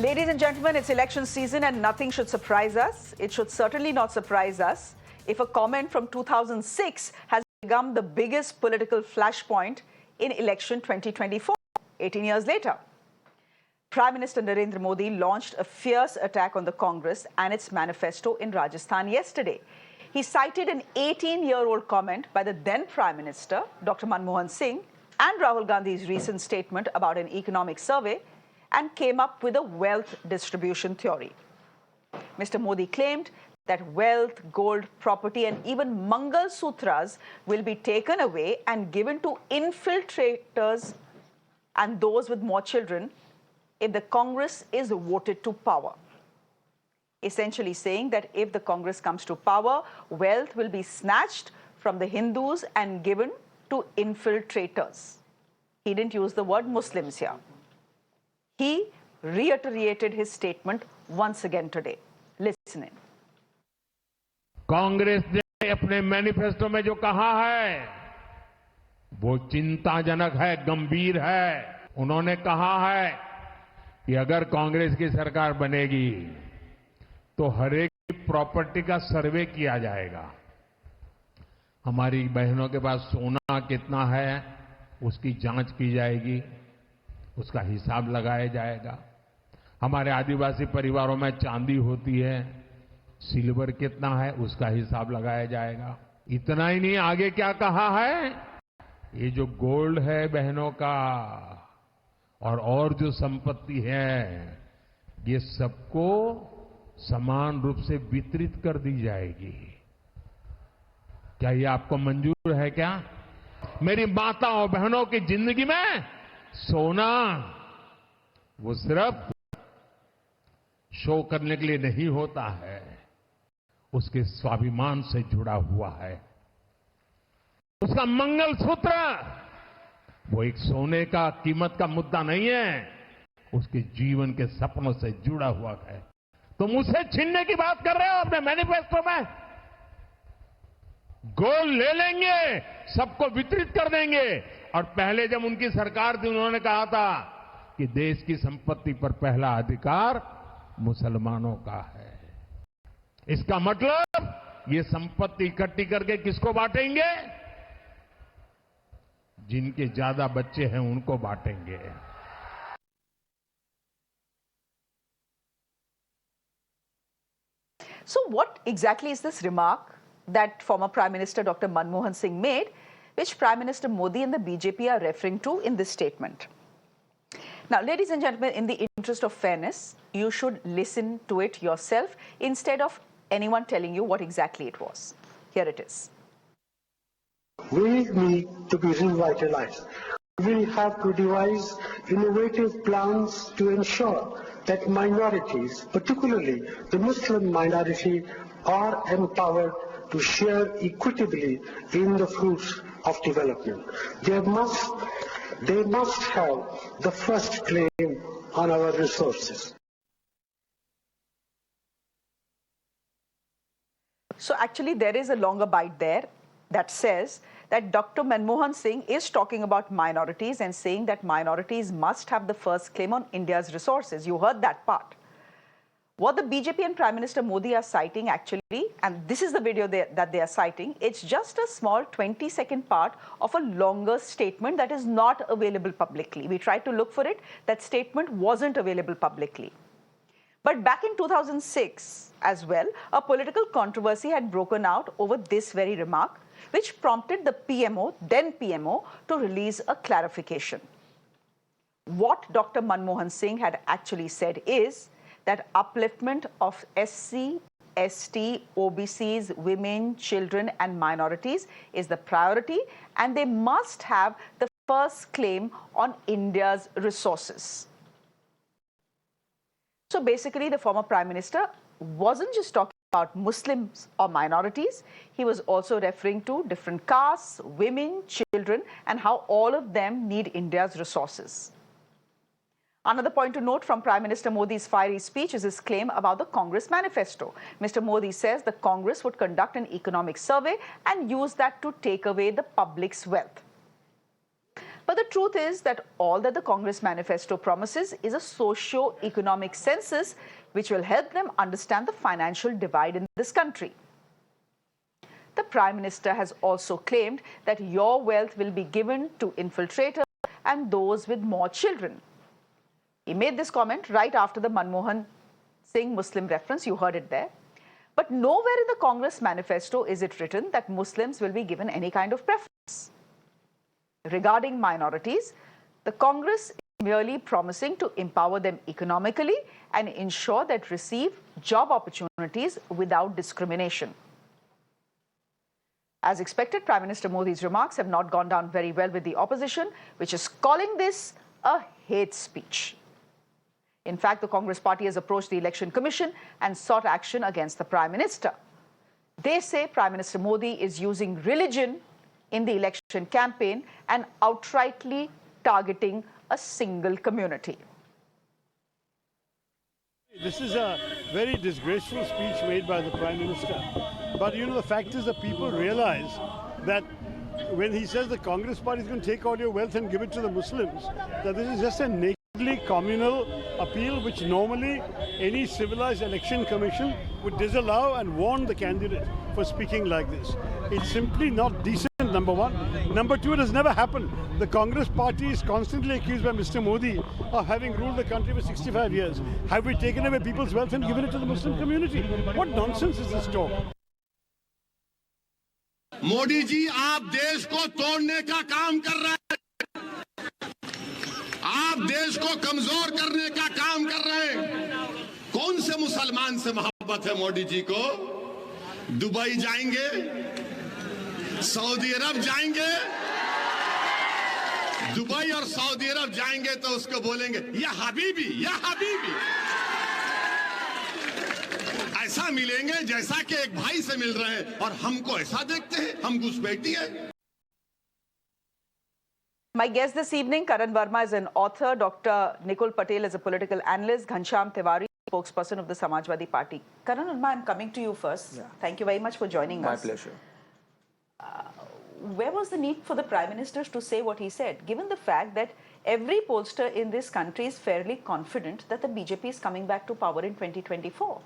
Ladies and gentlemen, it's election season and nothing should surprise us. It should certainly not surprise us if a comment from 2006 has become the biggest political flashpoint in election 2024, 18 years later. Prime Minister Narendra Modi launched a fierce attack on the Congress and its manifesto in Rajasthan yesterday. He cited an 18-year-old comment by the then Prime Minister, Dr. Manmohan Singh, and Rahul Gandhi's recent statement about an economic survey and came up with a wealth distribution theory. Mr. Modi claimed that wealth, gold, property, and even Mangal Sutras will be taken away and given to infiltrators and those with more children if the Congress is voted to power. Essentially saying that if the Congress comes to power, wealth will be snatched from the Hindus and given to infiltrators. He didn't use the word Muslims here. He reiterated his statement once again today. Listen in. Congress ने अपने manifesto में जो कहा है वो चिंताजनक है, गंभीर है। उन्होंने कहा है कि अगर कांग्रेस की सरकार बनेगी तो हर एक प्रॉपर्टी का सर्वे किया जाएगा। हमारी बहनों के पास सोना कितना है उसकी जांच की जाएगी, उसका हिसाब लगाया जाएगा। हमारे आदिवासी परिवारों में चांदी होती है, सिल्वर कितना है उसका हिसाब लगाया जाएगा। इतना ही नहीं, आगे क्या कहा है, ये जो गोल्ड है बहनों का और जो संपत्ति है ये सबको समान रूप से वितरित कर दी जाएगी। क्या ये आपको मंजूर है क्या? मेरी माताओं बहनों की जिंदगी में सोना वो सिर्फ शो करने के लिए नहीं होता है, उसके स्वाभिमान से जुड़ा हुआ है। उसका मंगलसूत्र वो एक सोने का कीमत का मुद्दा नहीं है, उसके जीवन के सपनों से जुड़ा हुआ है। तुम उसे छीनने की बात कर रहे हो अपने मैनिफेस्टो में। गोल्ड ले लेंगे, सबको वितरित कर देंगे। और पहले जब उनकी सरकार थी उन्होंने कहा था कि देश की संपत्ति पर पहला अधिकार मुसलमानों का है। इसका मतलब ये संपत्ति इकट्ठी करके किसको बांटेंगे? जिनके ज्यादा बच्चे हैं उनको बांटेंगे। So what exactly is this remark that former Prime Minister Dr. Manmohan Singh made, which Prime Minister Modi and the BJP are referring to in this statement? Now, ladies and gentlemen, in the interest of fairness, you should listen to it yourself instead of anyone telling you what exactly it was. Here it is. We need to be revitalized. We have to devise innovative plans to ensure that minorities, particularly the Muslim minority, are empowered to share equitably in the fruits of development. They must have the first claim on our resources. So actually there is a longer bite there that says that Dr. Manmohan Singh is talking about minorities and saying that minorities must have the first claim on India's resources. You heard that part. What the BJP and Prime Minister Modi are citing actually, and this is the video that they are citing, it's just a small 20-second part of a longer statement that is not available publicly. We tried to look for it. That statement wasn't available publicly. But back in 2006 as well, a political controversy had broken out over this very remark, which prompted the PMO, then PMO, to release a clarification. What Dr. Manmohan Singh had actually said is that upliftment of SC, ST, OBCs, women, children, and minorities is the priority, and they must have the first claim on India's resources. So basically, the former Prime Minister wasn't just talking about Muslims or minorities. He was also referring to different castes, women, children, and how all of them need India's resources. Another point to note from Prime Minister Modi's fiery speech is his claim about the Congress manifesto. Mr. Modi says the Congress would conduct an economic survey and use that to take away the public's wealth. But the truth is that all that the Congress manifesto promises is a socio-economic census which will help them understand the financial divide in this country. The Prime Minister has also claimed that your wealth will be given to infiltrators and those with more children. He made this comment right after the Manmohan Singh Muslim reference. You heard it there. But nowhere in the Congress manifesto is it written that Muslims will be given any kind of preference. Regarding minorities, the Congress is merely promising to empower them economically and ensure that receive job opportunities without discrimination. As expected, Prime Minister Modi's remarks have not gone down very well with the opposition, which is calling this a hate speech. In fact, the Congress party has approached the Election Commission and sought action against the Prime Minister. They say Prime Minister Modi is using religion in the election campaign and outrightly targeting a single community. This is a very disgraceful speech made by the Prime Minister. But you know, the fact is that people realize that when he says the Congress party is going to take all your wealth and give it to the Muslims, that this is just a nakedly communal appeal which normally any civilized election commission would disallow and warn the candidate for speaking like this. It's simply not decent, number one. Number two, it has never happened. The Congress party is constantly accused by Mr. Modi of having ruled the country for 65 years. Have we taken away people's wealth and given it to the Muslim community? What nonsense is this talk? Modi ji, आप देश को तोड़ने का काम कर रहे हैं, आप देश को कमजोर करने का काम कर रहे हैं। कौन से मुसलमान से मोहब्बत है मोदी जी को? दुबई जाएंगे, सऊदी अरब जाएंगे, दुबई और सऊदी अरब जाएंगे तो उसको बोलेंगे या हबीबी, या हबीबी। ऐसा मिलेंगे जैसा कि एक भाई से मिल रहे हैं, और हमको ऐसा देखते हैं, हम घुसपैठी हैं। My guest this evening, Karan Verma, is an author. Dr. Nikul Patel is a political analyst. Ghanshyam Tiwari, spokesperson of the Samajwadi Party. Karan Verma, I'm coming to you first. Yeah. Thank you very much for joining us. My pleasure. Where was the need for the Prime Minister to say what he said, given the fact that every pollster in this country is fairly confident that the BJP is coming back to power in 2024?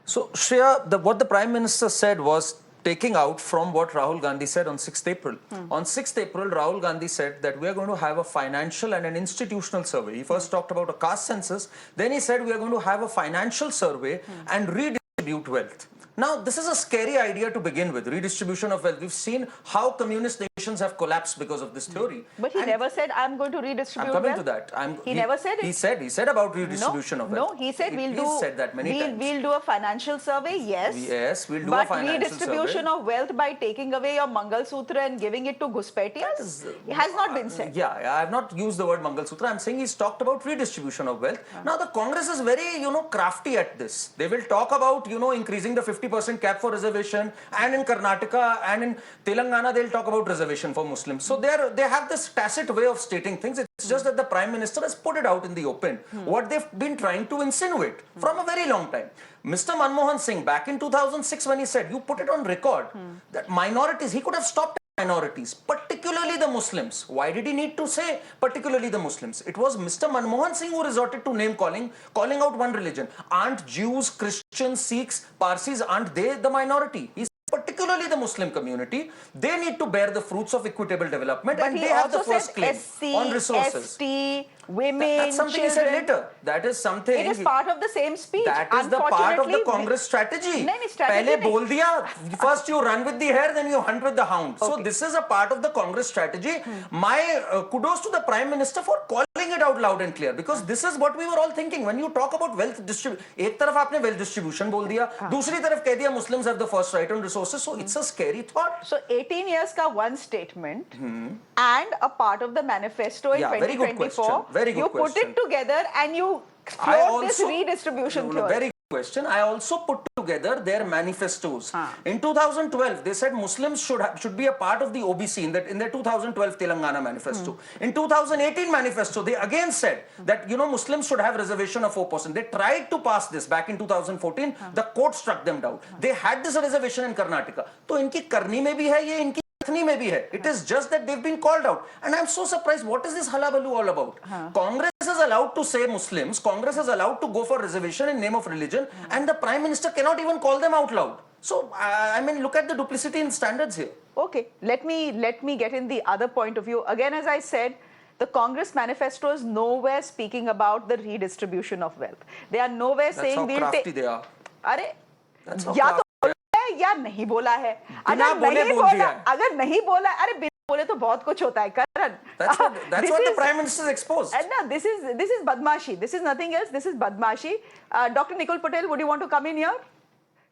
So, Shreya, what the Prime Minister said was taking out from what Rahul Gandhi said on 6th April. On 6th April, Rahul Gandhi said that we are going to have a financial and an institutional survey. He first talked about a caste census, then he said we are going to have a financial survey and redistribute wealth. Now, this is a scary idea to begin with, redistribution of wealth. We've seen how communist nations have collapsed because of this theory. But he never said, I'm going to redistribute I'm coming wealth. to that. He never said it. He said about redistribution of wealth. No, he said He said that many times. We'll do a financial survey, yes. Yes, we'll do a financial But redistribution of wealth by taking away your Mangal Sutra and giving it to Guspetias, it has not been said. Yeah, I have not used the word Mangal Sutra. I'm saying he's talked about redistribution of wealth. Now, the Congress is very, crafty at this. They will talk about, increasing the 50% cap for reservation, and in Karnataka and in Telangana, they'll talk about reservation for Muslims. So they have this tacit way of stating things. It's just that the Prime Minister has put it out in the open, what they've been trying to insinuate from a very long time. Mr. Manmohan Singh, back in 2006, when he said, you put it on record, that minorities, he could have stopped minorities, particularly the Muslims. Why did he need to say particularly the Muslims? It was Mr. Manmohan Singh who resorted to name calling out one religion. Aren't Jews, Christians, Sikhs, Parsis, aren't they the minority? He said particularly the Muslim community, they need to bear the fruits of equitable development, but and they have the first claim SC, on resources. ST, women, That's something children. he said later. That is something. It is part of the same speech. That is the part of the Congress strategy. Pehle bol diya, first you run with the hare, then you hunt with the hound. Okay. So this is a part of the Congress strategy. My kudos to the Prime Minister for calling it out loud and clear, because this is what we were all thinking. When you talk about wealth distribution, ek taraf aapne wealth distribution bol diya, dusri taraf keh diya Muslims have the first right on resources. So it's a scary thought. So 18 years ka one statement and a part of the manifesto in 2024. Very good you question. Put it together and you float this redistribution theory. Very good question. I also put together their manifestos. In 2012, they said Muslims should be a part of the OBC in their 2012 Telangana manifesto. In 2018 manifesto, they again said that Muslims should have reservation of 4%. They tried to pass this back in 2014. The court struck them down. They had this reservation in Karnataka. So inki karni mein bhi hai ye, inki नहीं में भी है. It is just that they've been called out. And I'm so surprised. What is this hullabaloo all about? Congress is allowed to say Muslims. Congress is allowed to go for reservation in name of religion. And the Prime Minister cannot even call them out loud. So, I mean, look at the duplicity in standards here. Okay, let me get in the other point of view. Again, as I said, the Congress manifesto is nowhere speaking about the redistribution of wealth. They are nowhere saying how we'll crafty they are. अरे That's how या तो crafty बोला है या नहीं बोला है. बिना अगर बोले नहीं बोल बोला, दिया है. अगर नहीं बोला, अरे बिना बोले तो बहुत कुछ होता है करण. That's what the Prime Minister is exposed. And no, this is badmashi. This is nothing else. This is badmashi. Dr. Nikul Patel, would you want to come in here?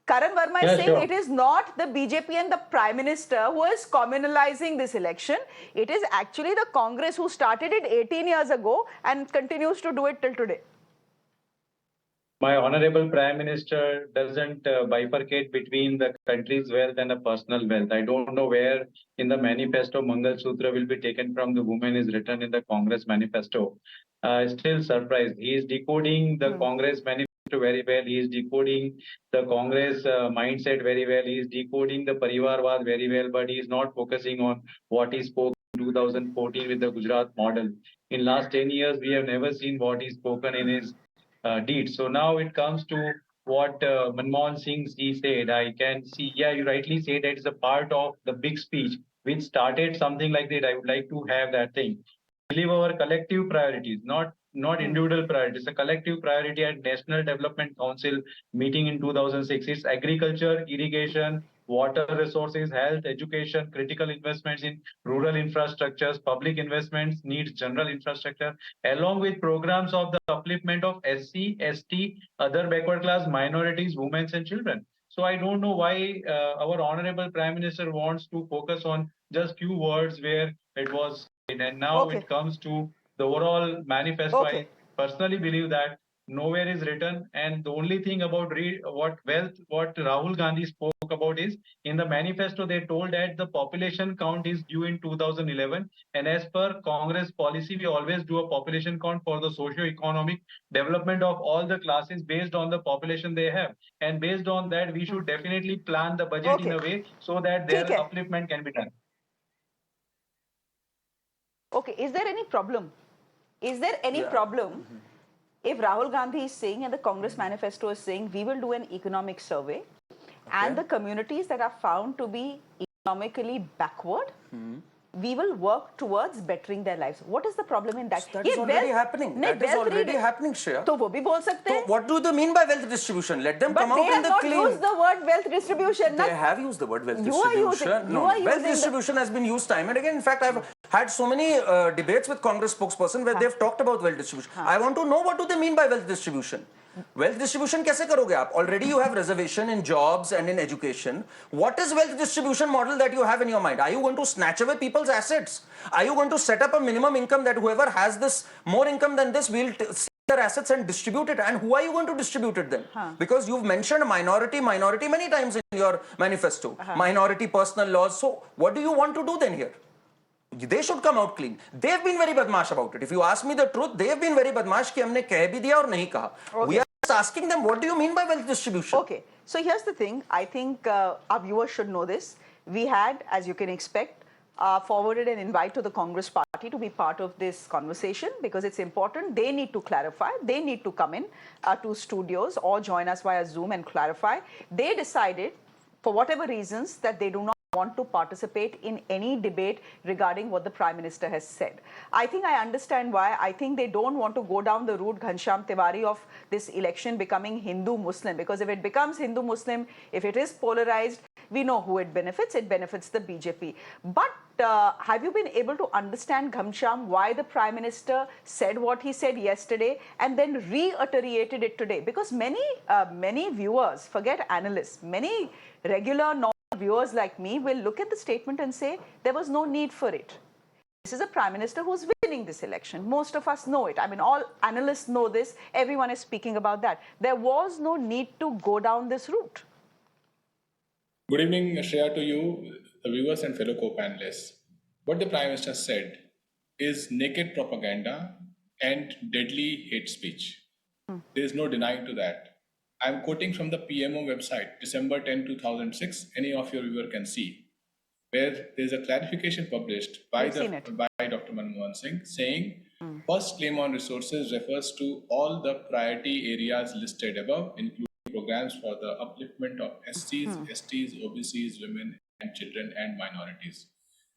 Karan Verma is saying it is not the BJP and the Prime Minister who is communalizing this election. It is actually the Congress who started it 18 years ago and continues to do it till today. My honorable Prime Minister doesn't bifurcate between the country's wealth and the personal wealth. I don't know where in the manifesto Mangal Sutra will be taken from. The woman is written in the Congress manifesto. Still surprised. He is decoding the Congress manifesto very well. He is decoding the Congress mindset very well. He is decoding the Parivarwad very well, but he is not focusing on what he spoke in 2014 with the Gujarat model. In last 10 years, we have never seen what he's spoken in his deeds. So now it comes to what Manmohan Singh he said. I can see, yeah, you rightly say that it's a part of the big speech which started something like that. I would like to have that thing. Believe our collective priorities, not individual priorities. A collective priority at National Development Council meeting in 2006. It's agriculture, irrigation, water resources, health, education, critical investments in rural infrastructures, public investments, needs general infrastructure, along with programs of the upliftment of SC, ST, other backward class minorities, women and children. So I don't know why our honorable Prime Minister wants to focus on just few words where it was, and now it comes to the overall manifesto. I personally believe that nowhere is written, and the only thing about what Rahul Gandhi spoke about is in the manifesto they told that the population count is due in 2011, and as per Congress policy we always do a population count for the socio-economic development of all the classes based on the population they have, and based on that we should definitely plan the budget in a way so that their upliftment can be done. Okay, is there any problem? Is there any problem if Rahul Gandhi is saying and the Congress manifesto is saying we will do an economic survey and the communities that are found to be economically backward, we will work towards bettering their lives? What is the problem in that? That is already happening. That is already happening, Shreya. तो वो भी बोल सकते हैं. So what do they mean by wealth distribution? Let them come out in the clean. But they have not used the word wealth distribution. They have used the word wealth You are distribution. using, Wealth distribution has been used time and again. In fact, I've had so many debates with Congress spokesperson where they've talked about wealth distribution. I want to know, what do they mean by wealth distribution? Wealth distribution कैसे करोगे आप? Already you have reservation in jobs and in education. What is wealth distribution model that you have in your mind? Are you going to snatch away people's assets? Are you going to set up a minimum income that whoever has this more income than this will see their assets and distribute it? And who are you going to distribute it then? Because you've mentioned minority many times in your manifesto. Minority personal laws. So what do you want to do then here? They should come out clean. They've been very badmash about it. If you ask me the truth, they've been very badmash कि हमने कह भी दिया और नहीं कहा. We are just asking them, what do you mean by wealth distribution? Okay, so here's the thing. I think our viewers should know this. We had, as you can expect, forwarded an invite to the Congress party to be part of this conversation because it's important. They need to clarify. They need to come in to studios or join us via Zoom and clarify. They decided, for whatever reasons, that they do not want to participate in any debate regarding what the Prime Minister has said. I think I understand why. I think they don't want to go down the route, Ghanshyam Tiwari, of this election becoming Hindu-Muslim, because if it becomes Hindu-Muslim, if it is polarized, we know who it benefits. It benefits the BJP. But have you been able to understand, Ghanshyam, why the Prime Minister said what he said yesterday and then reiterated it today? Because many viewers, forget analysts, many regular normal viewers like me will look at the statement and say there was no need for it. This is a Prime Minister who's winning this election. Most of us know it. I mean, all analysts know this. Everyone is speaking about that. There was no need to go down this route. Good evening, Shreya, to you, the viewers and fellow co-panelists. What the Prime Minister said is naked propaganda and deadly hate speech. There is no denying to that. I'm quoting from the PMO website, December 10, 2006. Any of your viewer can see. where there's a clarification published by We've seen it. by Dr. Manmohan Singh saying first claim on resources refers to all the priority areas listed above, including programs for the upliftment of SCs, STs, OBCs, women and children and minorities.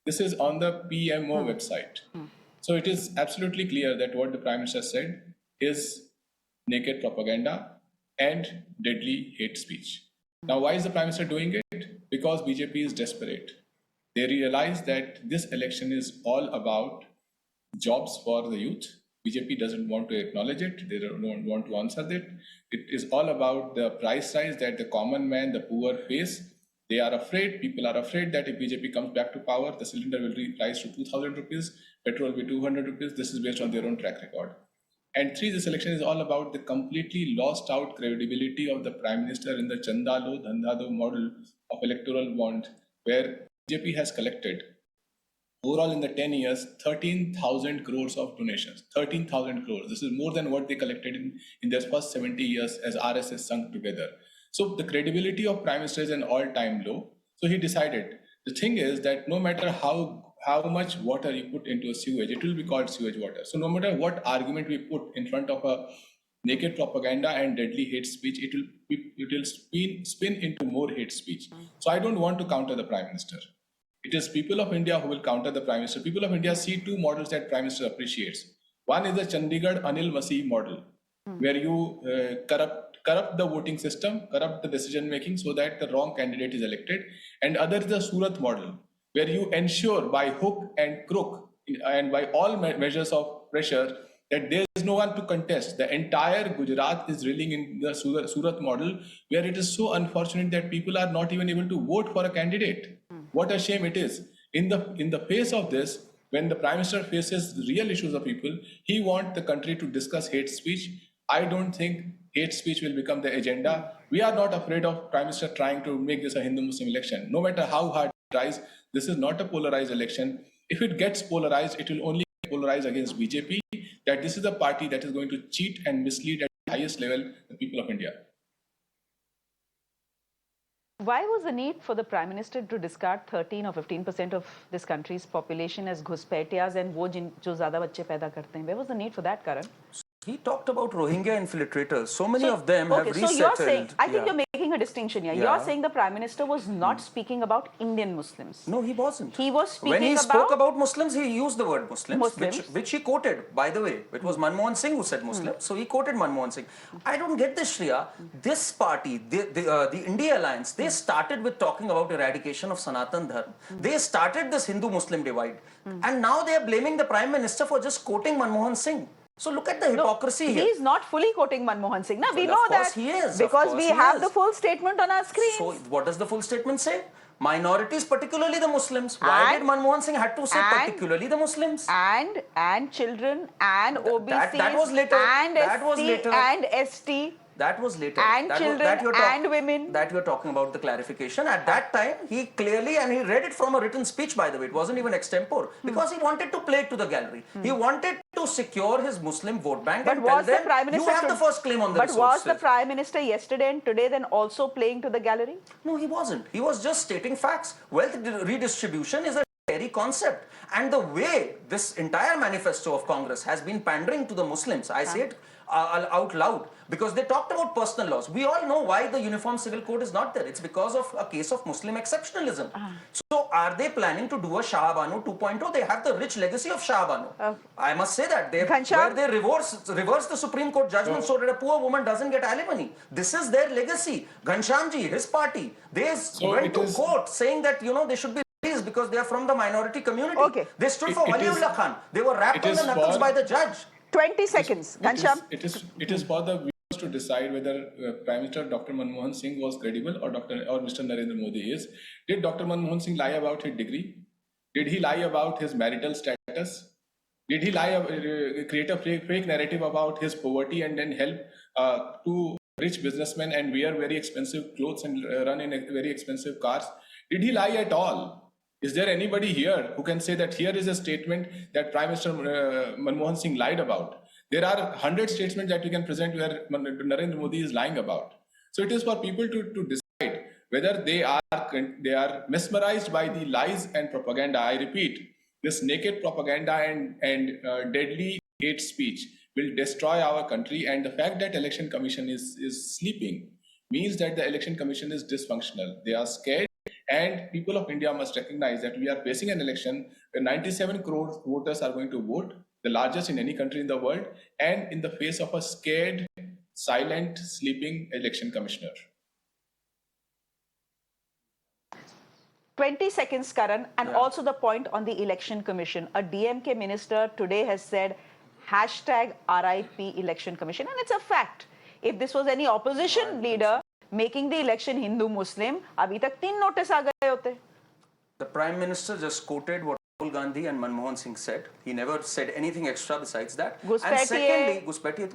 This is on the PMO website. So it is absolutely clear that what the Prime Minister said is naked propaganda and deadly hate speech. Now, why is the Prime Minister doing it? Because BJP is desperate. They realize that this election is all about jobs for the youth. BJP doesn't want to acknowledge it. They don't want to answer it. It is all about the price rise that the common man, the poor face. They are afraid, people are afraid that if BJP comes back to power, the cylinder will rise to 2,000 rupees, petrol will be 200 rupees. This is based on their own track record. And three, this election is all about the completely lost out credibility of the Prime Minister in the Chandalo, Dhandado model of electoral bond, where BJP has collected overall in the 10 years, 13,000 crores of donations, 13,000 crores. This is more than what they collected in their first 70 years as RSS sunk together. So the credibility of Prime Minister is an all-time low. So he decided, the thing is that no matter how much water you put into a sewage, it will be called sewage water. So no matter what argument we put in front of a naked propaganda and deadly hate speech, it will spin into more hate speech. So I don't want to counter the Prime Minister. It is people of India who will counter the Prime Minister. People of India see two models that Prime Minister appreciates. One is the Chandigarh Anil Masih model, where you corrupt the voting system, corrupt the decision making so that the wrong candidate is elected. And other is the Surat model, where you ensure by hook and crook and by all measures of pressure that there is no one to contest. The entire Gujarat is reeling in the Surat model, where it is so unfortunate that people are not even able to vote for a candidate. What a shame it is. In the face of this, when the Prime Minister faces the real issues of people, he wants the country to discuss hate speech. I don't think hate speech will become the agenda. We are not afraid of Prime Minister trying to make this a Hindu-Muslim election. No matter how hard it tries, this is not a polarized election. If it gets polarized, it will only get polarized against BJP, that this is the party that is going to cheat and mislead at the highest level the people of India. Why was the need for the Prime Minister to discard 13 or 15% of this country's population as घुसपैठियाज and वो जो ज़्यादा बच्चे पैदा करते हैं? Where was the need for that, Karan? He talked about Rohingya infiltrators. So many of them have resettled. So you're saying, I think you're making a distinction here. You're saying the Prime Minister was not speaking about Indian Muslims. No, he wasn't. He was speaking when he spoke about Muslims, he used the word Muslims. Which he quoted, by the way. It was Manmohan Singh who said Muslims, so he quoted Manmohan Singh. I don't get this, Shreya. This party, the India Alliance, they started with talking about eradication of Sanatan Dharma. They started this Hindu-Muslim divide. And now they are blaming the Prime Minister for just quoting Manmohan Singh. So look at the hypocrisy here. He's not fully quoting Manmohan Singh. Now, we know that he is, because we have the full statement on our screen. So what does the full statement say? Minorities, particularly the Muslims. Why did Manmohan Singh have to say particularly the Muslims? And children and OBCs that was later. And that was SC later. and ST. That was later. And children and women. That you're talking about the clarification. At that time, he clearly, and he read it from a written speech, by the way. It wasn't even extempore. Because he wanted to play it to the gallery. He wanted to secure his Muslim vote bank and tell them, you have the first claim on the resources. But was the Prime Minister yesterday and today then also playing to the gallery? No, he wasn't. He was just stating facts. Wealth redistribution is a scary concept. And the way this entire manifesto of Congress has been pandering to the Muslims, I say it out loud, because they talked about personal laws. We all know why the Uniform Civil Code is not there. It's because of a case of Muslim exceptionalism. So are they planning to do a Shah Banu 2.0? They have the rich legacy of Shah Banu. I must say that. Where they reverse the Supreme Court judgment so that a poor woman doesn't get alimony. This is their legacy. Ghanshyamji, his party, they went to court saying that, they should be released because they are from the minority community. They stood for Waliullah Khan. They were rapped on the knuckles by the judge. 20 seconds, Ghanshyam. It is for the viewers to decide whether Prime Minister Dr. Manmohan Singh was credible or Mr. Narendra Modi is. Did Dr. Manmohan Singh lie about his degree? Did he lie about his marital status? Did he create a fake narrative about his poverty and then help two rich businessmen and wear very expensive clothes and run in very expensive cars? Did he lie at all? Is there anybody here who can say that here is a statement that Prime Minister Manmohan Singh lied about? There are 100 statements that you can present where Narendra Modi is lying about. So it is for people to decide whether they are mesmerized by the lies and propaganda. I repeat, this naked propaganda and deadly hate speech will destroy our country. And the fact that Election Commission is sleeping means that the Election Commission is dysfunctional. They are scared, and people of India must recognize that we are facing an election where 97 crore voters are going to vote, the largest in any country in the world, and in the face of a scared, silent, sleeping election commissioner. 20 seconds, Karan, and also the point on the Election Commission. A DMK minister today has said, hashtag RIP Election Commission, and it's a fact. If this was any opposition leader making the election Hindu-Muslim, abhi tak 3 notice aa gaye hote. The Prime Minister just quoted what Rahul Gandhi and Manmohan Singh said. He never said anything extra besides that. And secondly, Guspetiya,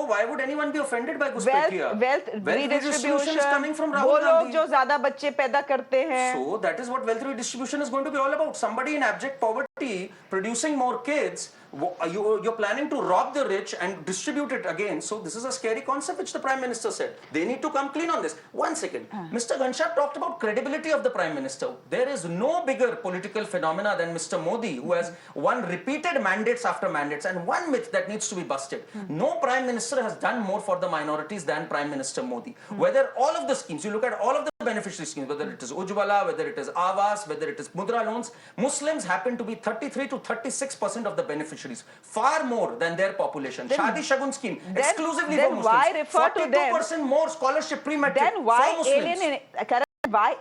why would anyone be offended by Guspetiya? Wealth redistribution is coming from वो Rahul लोग Gandhi. जो ज़्यादा बच्चे पैदा करते हैं. So that is what wealth redistribution is going to be all about. Somebody in abject poverty producing more kids. You're planning to rob the rich and distribute it again. So this is a scary concept which the Prime Minister said. They need to come clean on this. One second. Mr. Ghanshyam talked about credibility of the Prime Minister. There is no bigger political phenomena than Mr. Modi, who has won repeated mandates after mandates. And one myth that needs to be busted. No Prime Minister has done more for the minorities than Prime Minister Modi. Whether all of the schemes, you look at all of the beneficiary schemes, whether it is Ujjwala, whether it is Awas, whether it is Mudra loans, Muslims happen to be 33 to 36% of the beneficiaries, far more than their population. Shadi Shagun scheme, exclusively for Muslims. Why refer to them? 42% more scholarship pre-matric Then why for Muslims.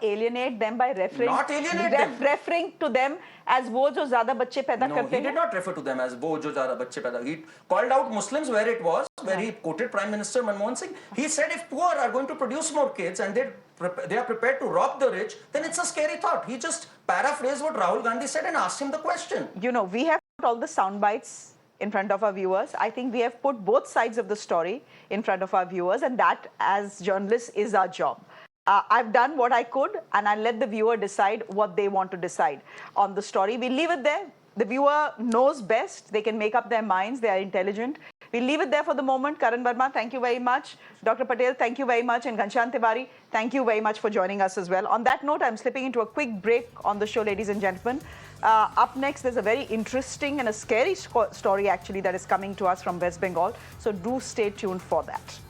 alienate them by referring? Not alienate them. Referring to them as वो जो ज़्यादा बच्चे पैदा No, करते he हैं. did not refer to them as wo jo zyada bachche paida. He called out Muslims where it was, where he quoted Prime Minister Manmohan Singh. He said if poor are going to produce more kids and they are prepared to rob the rich, then it's a scary thought. He just paraphrased what Rahul Gandhi said and asked him the question. You know, we have put all the sound bites in front of our viewers. I think we have put both sides of the story in front of our viewers, and that, as journalists, is our job. I've done what I could, and I'll let the viewer decide what they want to decide on the story. We'll leave it there. The viewer knows best. They can make up their minds. They are intelligent. We'll leave it there for the moment. Karan Verma, thank you very much. Dr. Patel, thank you very much. And Ghanshyam Tiwari, thank you very much for joining us as well. On that note, I'm slipping into a quick break on the show, ladies and gentlemen. Up next, there's a very interesting and a scary story, actually, that is coming to us from West Bengal. So do stay tuned for that.